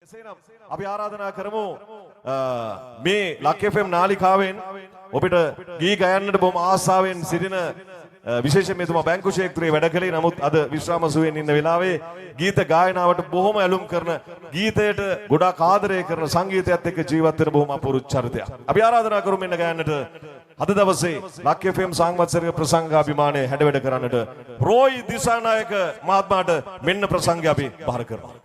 අපි ආරාධනා කරමු මේ ලක් FM නාලිකාවෙන් ඔබට ගී ගයන්නට බොහොම ආසාවෙන් සිටින විශේෂයෙන් මෙතුමා බැංකු ක්ෂේත්‍රයේ වැඩ කළේ නමුත් අද විශ්‍රාම සුවයෙන් ඉන්න වෙලාවේ ගීත ගායනාවට බොහොම ඇලුම් කරන ගීතයට ගොඩාක් ආදරය කරන සංගීතයත් එක්ක ජීවත් වෙන බොහොම අපූර්ව චරිතයක්. අපි ආරාධනා කරමු මෙන්න ගයන්නට අද දවසේ ලක් FM සංවත්සරික ප්‍රසංගාභිමානයේ හැඩවැඩ කරන්නට රෝයි දිසානායක මහත්මයාට මෙන්න ප්‍රසංගය අපි බාර කරනවා.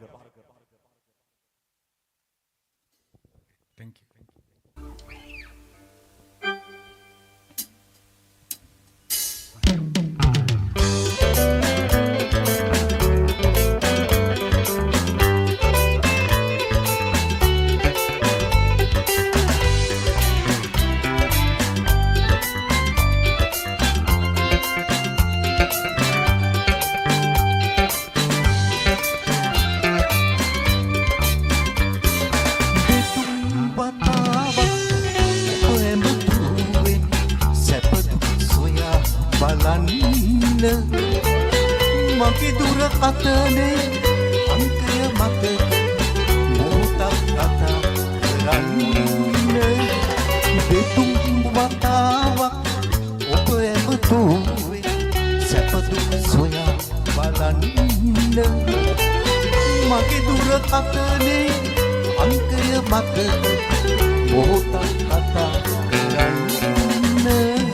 Thank you. මගේ දුර කතනේ අංකය මත මොහොතක් කතා කරන්න දෙතුන් වතාවක් ඔබ ඇමතුවේ සැප දුක් සොයා බලන්න මගේ දුර කතනේ අංකය මත මොහොතක් කතා කරන්න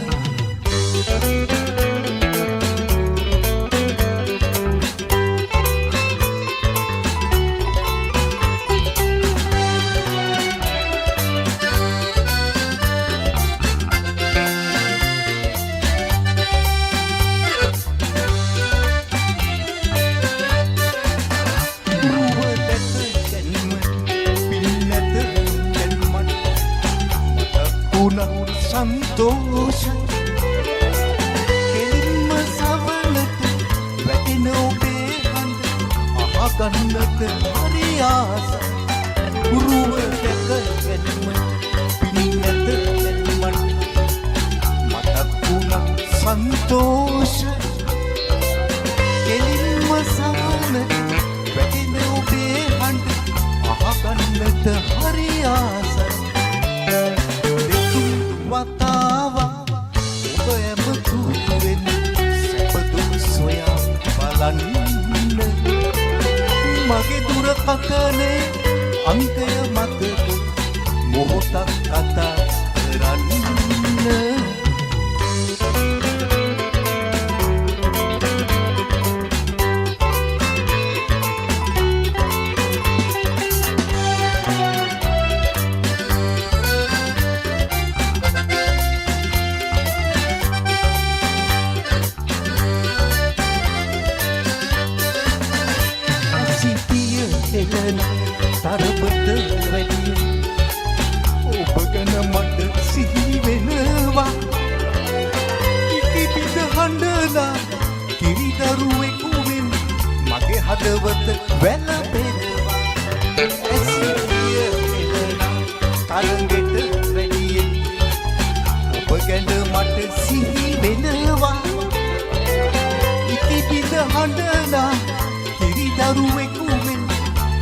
සන්තෝෂ කෙලින්ම සවනට වැටෙන ඔබේ හඬ අහගන්නට හරි ආසයි ගුරුව දැක ගැනීමට පින් නැත ගැනීමට මතක් වුණා සන්තෝෂ කෙලින්ම සවනට වැටෙන ඔබේ හඬ අහගන්නට හරි ආසයි වතාවක් ඔබ ඇමතුවෙන් සැප දුක් සොයා බලන්න මගේ දුර කතනේ අංකය මතක මොහොතක් කතා කරන්න තරබට වැඩිය ඔබ ගැන මට සිහි වෙනවා ඉතිපිට හඬලා කිරිදරුවෙකු වෙන් මගේ හදවත වැළපෙනවා ඇසිය එළලා තරගෙට වැඩිය ඔබ ගැන මට සිහි වෙනවා ඉතිපිට හඬලා කිරිදරුවෙකු වෙන්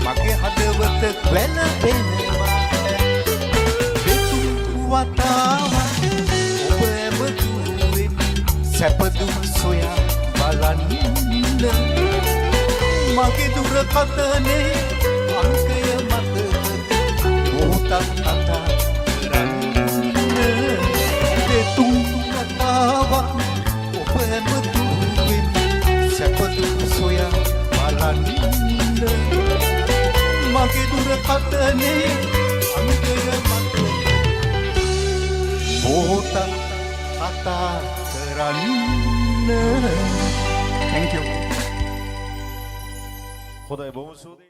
මගේ හදවත වැළපෙනවා දෙතුන් වතාවක් ඔබ ඇමතුවෙන් සැප දුක් සොයා බලන්න මගේ දුර කතනේ අංකය මත මොහොතක් කතා කරන්න දෙතුන් වතාවක් ඔබ ඇමතුවෙන් සැප දුක් සොයා බලන්න මගේ දුර කතනේ අංකය මත මොහොතක් කතා කරන්න. Thank you. හොඳයි බොහොම සුවදී